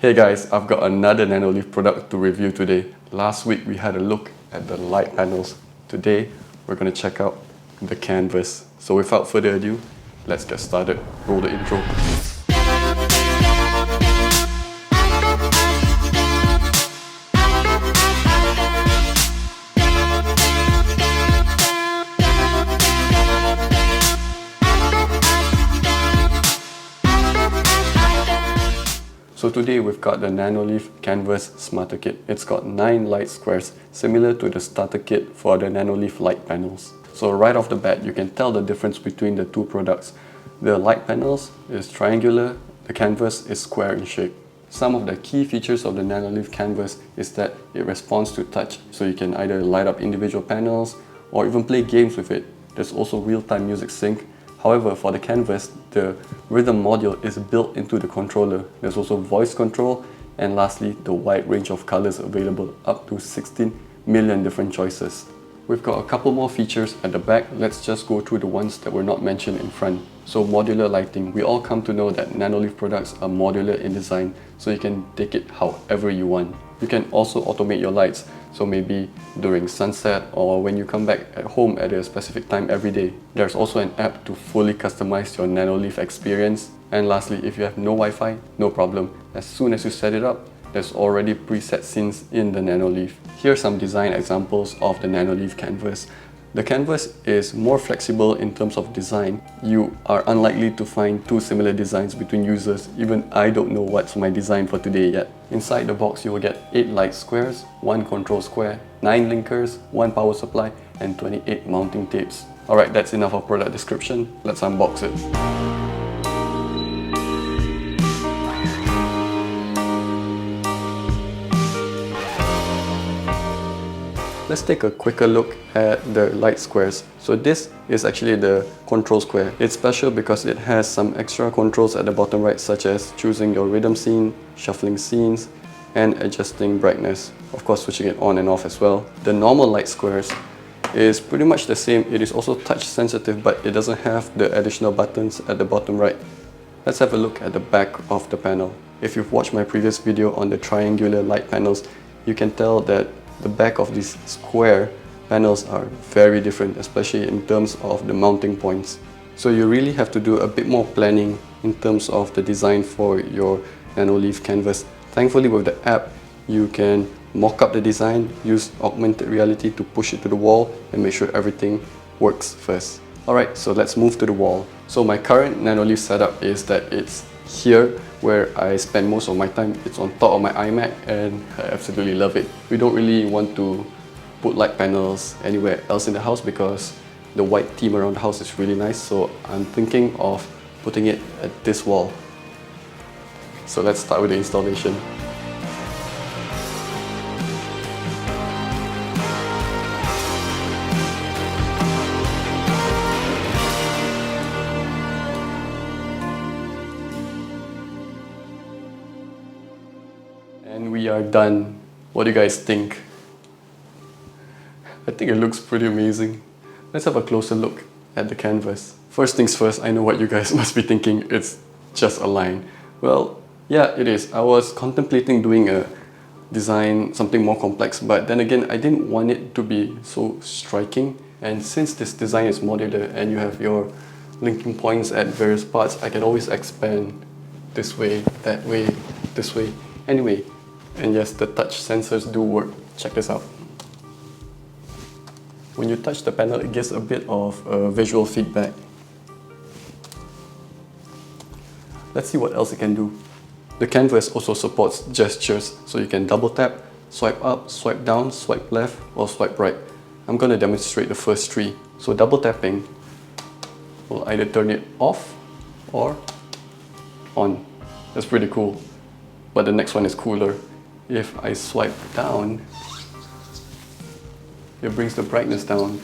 Hey guys, I've got another Nanoleaf product to review today. Last week we had a look at the light panels. Today we're going to check out the canvas. So without further ado, let's get started. Roll the intro. So today we've got the Nanoleaf Canvas Smarter Kit. It's got 9 light squares, similar to the starter kit for the Nanoleaf light panels. So right off the bat, you can tell the difference between the two products. The light panels is triangular, the canvas is square in shape. Some of the key features of the Nanoleaf Canvas is that it responds to touch, so you can either light up individual panels or even play games with it. There's also real-time music sync. However, for the canvas, the rhythm module is built into the controller. There's also voice control, and lastly, the wide range of colors available, up to 16 million different choices. We've got a couple more features at the back. Let's just go through the ones that were not mentioned in front. So modular lighting. We all come to know that Nanoleaf products are modular in design, so you can take it however you want. You can also automate your lights, so maybe during sunset or when you come back at home at a specific time every day. There's also an app to fully customize your Nanoleaf experience. And lastly, if you have no Wi-Fi, no problem. As soon as you set it up, there's already preset scenes in the Nanoleaf. Here are some design examples of the Nanoleaf canvas. The canvas is more flexible in terms of design. You are unlikely to find two similar designs between users. Even I don't know what's my design for today yet. Inside the box, you will get 8 light squares, 1 control square, 9 linkers, 1 power supply, and 28 mounting tapes. Alright, that's enough of product description. Let's unbox it. Let's take a quicker look at the light squares. So this is actually the control square. It's special because it has some extra controls at the bottom right, such as choosing your rhythm scene, shuffling scenes, and adjusting brightness. Of course, switching it on and off as well. The normal light squares is pretty much the same. It is also touch sensitive, but it doesn't have the additional buttons at the bottom right. Let's have a look at the back of the panel. If you've watched my previous video on the triangular light panels, you can tell that the back of these square panels are very different, especially in terms of the mounting points. So you really have to do a bit more planning in terms of the design for your Nanoleaf canvas. Thankfully, with the app, you can mock up the design, use augmented reality to push it to the wall and make sure everything works first. Alright, so let's move to the wall. So my current Nanoleaf setup is that it's here where I spend most of my time. It's on top of my iMac and I absolutely love it. We don't really want to put light panels anywhere else in the house because the white theme around the house is really nice, so I'm thinking of putting it at this wall. So let's start with the installation. And we are done. What do you guys think? I think it looks pretty amazing. Let's have a closer look at the canvas. First things first, I know what you guys must be thinking. It's just a line. Well, yeah, it is. I was contemplating doing a design, something more complex, but then again, I didn't want it to be so striking. And since this design is modular and you have your linking points at various parts, I can always expand this way, that way, this way. Anyway, and yes, the touch sensors do work. Check this out. When you touch the panel, it gives a bit of visual feedback. Let's see what else it can do. The canvas also supports gestures, so you can double tap, swipe up, swipe down, swipe left, or swipe right. I'm going to demonstrate the first 3. So double tapping will either turn it off or on. That's pretty cool. But the next one is cooler. If I swipe down, it brings the brightness down.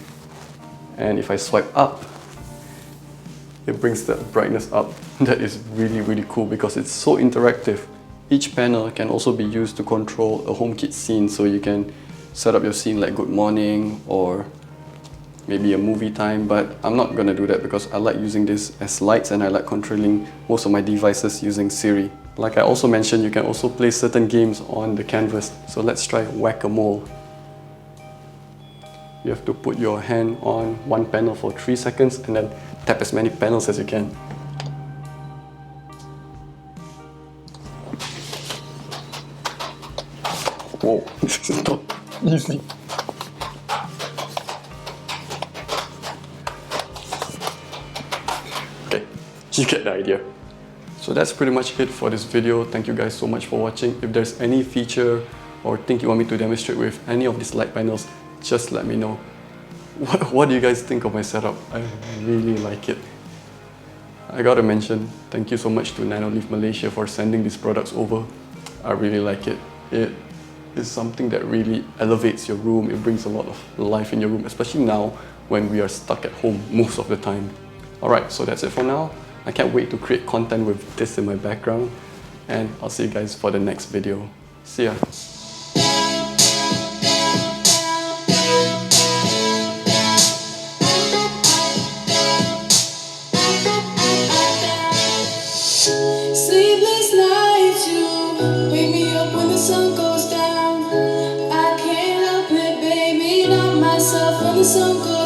And if I swipe up, it brings the brightness up. That is really, really cool because it's so interactive. Each panel can also be used to control a HomeKit scene, so you can set up your scene like good morning or maybe a movie time, but I'm not gonna do that because I like using this as lights and I like controlling most of my devices using Siri. Like I also mentioned, you can also play certain games on the canvas. So let's try whack-a-mole. You have to put your hand on one panel for 3 seconds and then tap as many panels as you can. Whoa, this is not easy. Okay, you get the idea. So that's pretty much it for this video. Thank you guys so much for watching. If there's any feature or thing you want me to demonstrate with any of these light panels, just let me know. What do you guys think of my setup? I really like it. I gotta mention, thank you so much to Nanoleaf Malaysia for sending these products over. I really like it. It is something that really elevates your room. It brings a lot of life in your room, especially now when we are stuck at home most of the time. Alright, so that's it for now. I can't wait to create content with this in my background, and I'll see you guys for the next video. See ya! Sleepless nights, you wake me up when the sun goes down. I can't help it, baby, not myself when the sun goes down.